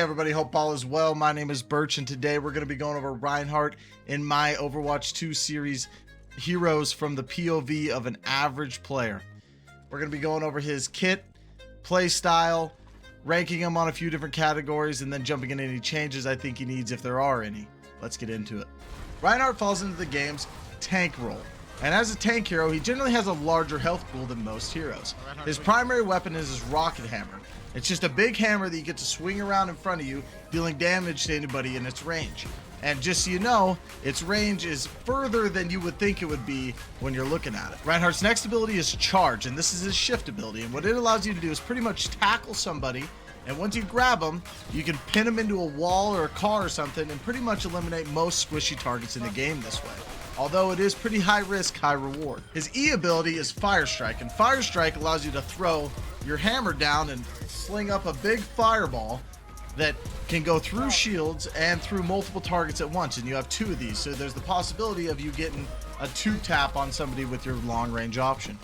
everybody, hope all is well. My name is Birch, and today we're going to be going over Reinhardt in my Overwatch 2 series heroes from the POV of an average player. We're going to be going over his kit, play style, ranking him on a few different categories, and then jumping into any changes I think he needs if there are any. Let's get into it. Reinhardt falls into the game's tank role. And as a tank hero, he generally has a larger health pool than most heroes. His primary weapon is his rocket hammer. It's just a big hammer that you get to swing around in front of you, dealing damage to anybody in its range. And just so you know, its range is further than you would think it would be when you're looking at it. Reinhardt's next ability is Charge, and this is his shift ability. And what it allows you to do is pretty much tackle somebody, and once you grab them, you can pin them into a wall or a car or something and pretty much eliminate most squishy targets in the game this way. Although it is pretty high risk, high reward. His E ability is Fire Strike, and Fire Strike allows you to throw your hammer down and sling up a big fireball that can go through shields and through multiple targets at once, and you have two of these, so there's the possibility of you getting a two tap on somebody with your long range option.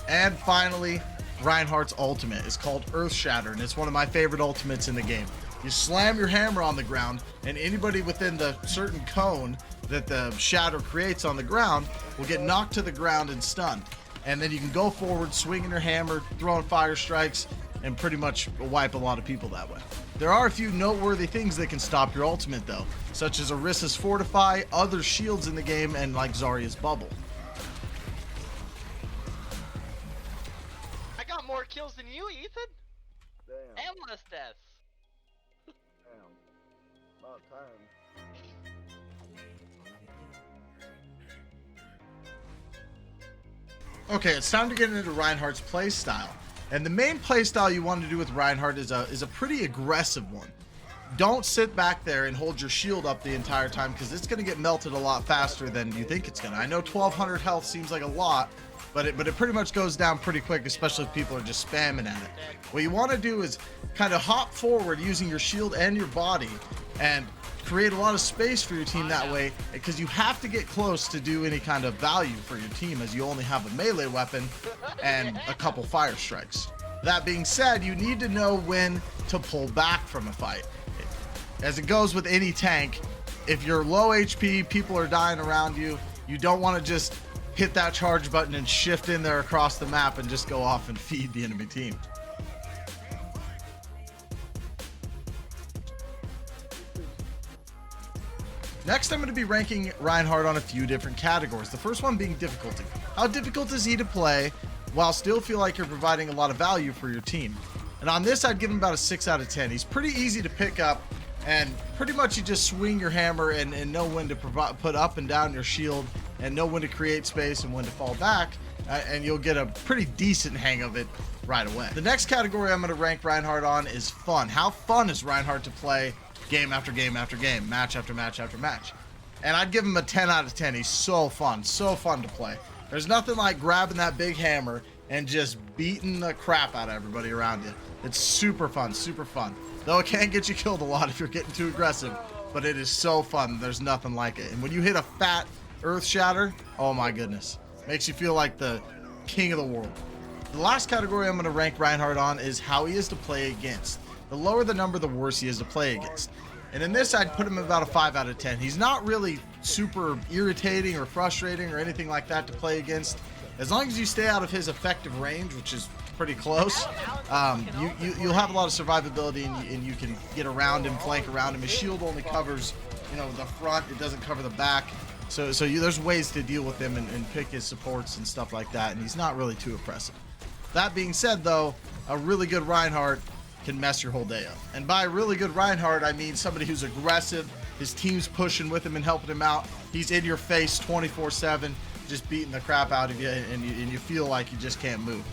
And finally, Reinhardt's ultimate is called Earth Shatter, and it's one of my favorite ultimates in the game. You slam your hammer on the ground, and anybody within the certain cone that the shatter creates on the ground will get knocked to the ground and stunned. And then you can go forward, swinging your hammer, throwing fire strikes, and pretty much wipe a lot of people that way. There are a few noteworthy things that can stop your ultimate though, such as Orisa's Fortify, other shields in the game, and like Zarya's Bubble. I got more kills than you, Ethan. Damn. And less deaths. Damn. About time. Okay, it's time to get into Reinhardt's play style. And the main play style you want to do with Reinhardt is a pretty aggressive one. Don't sit back there and hold your shield up the entire time, because it's going to get melted a lot faster than you think it's going to. I know 1200 health seems like a lot, but it pretty much goes down pretty quick, especially if people are just spamming at it. What you want to do is kind of hop forward using your shield and your body and create a lot of space for your team that way, because you have to get close to do any kind of value for your team, as you only have a melee weapon and a couple fire strikes. That being said, you need to know when to pull back from a fight. As it goes with any tank, if you're low HP, people are dying around you, you don't want to just hit that charge button and shift in there across the map and just go off and feed the enemy team. Next, I'm going to be ranking Reinhardt on a few different categories. The first one being difficulty. How difficult is he to play while still feel like you're providing a lot of value for your team? And on this, I'd give him about a 6 out of 10. He's pretty easy to pick up, and pretty much you just swing your hammer and know when to put up and down your shield, and know when to create space and when to fall back, and you'll get a pretty decent hang of it right away. The next category I'm going to rank Reinhardt on is fun. How fun is Reinhardt to play game after game after game, match after match after match? And I'd give him a 10 out of 10. He's so fun to play. There's nothing like grabbing that big hammer and just beating the crap out of everybody around you. It's super fun, though it can get you killed a lot if you're getting too aggressive, but it is so fun. There's nothing like it. And when you hit a fat Earth Shatter, oh my goodness, makes you feel like the king of the world. The last category I'm going to rank Reinhardt on is how he is to play against. The lower the number, the worse he is to play against. And in this, I'd put him about a 5 out of 10. He's not really super irritating or frustrating or anything like that to play against. As long as you stay out of his effective range, which is pretty close, you'll have a lot of survivability, and you can get around him, flank around him. His shield only covers, the front. It doesn't cover the back. So there's ways to deal with him and pick his supports and stuff like that, and he's not really too oppressive. That being said, though, a really good Reinhardt can mess your whole day up. And by really good Reinhardt, I mean somebody who's aggressive, his team's pushing with him and helping him out, he's in your face 24/7, just beating the crap out of you, and you feel like you just can't move.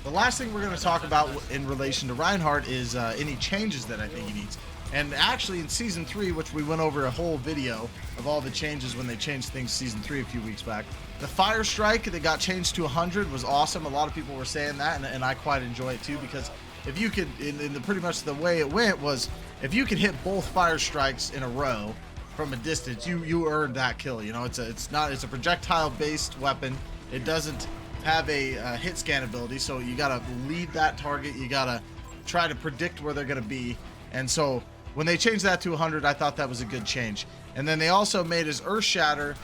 The last thing we're going to talk about in relation to Reinhardt is any changes that I think he needs. And actually in Season 3, which we went over a whole video of all the changes when they changed things Season 3 a few weeks back, the Fire Strike that got changed to 100 was awesome. A lot of people were saying that, and I quite enjoy it too, because if you could, pretty much the way it went was, if you could hit both fire strikes in a row from a distance, you earned that kill. It's a projectile based weapon. It doesn't have a hit scan ability, so you gotta lead that target. You gotta try to predict where they're gonna be, and so When they changed that to 100, I thought that was a good change. And then they also made his Earth Shatter,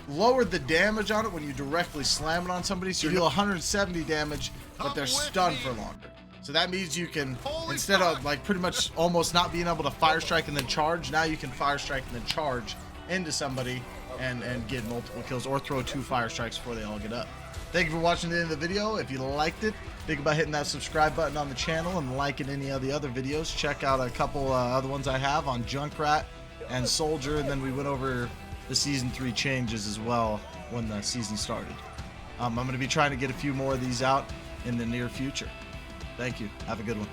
lowered the damage on it when you directly slam it on somebody. So you deal 170 damage, but they're stunned for longer. So that means you can, instead of like pretty much almost not being able to fire strike and then charge, now you can fire strike and then charge into somebody and get multiple kills, or throw 2 fire strikes before they all get up. Thank you for watching the end of the video. If you liked it, think about hitting that subscribe button on the channel and liking any of the other videos. Check out a couple other ones I have on Junkrat and Soldier, and then we went over the season 3 changes as well when the season started. I'm going to be trying to get a few more of these out in the near future. Thank you. Have a good one.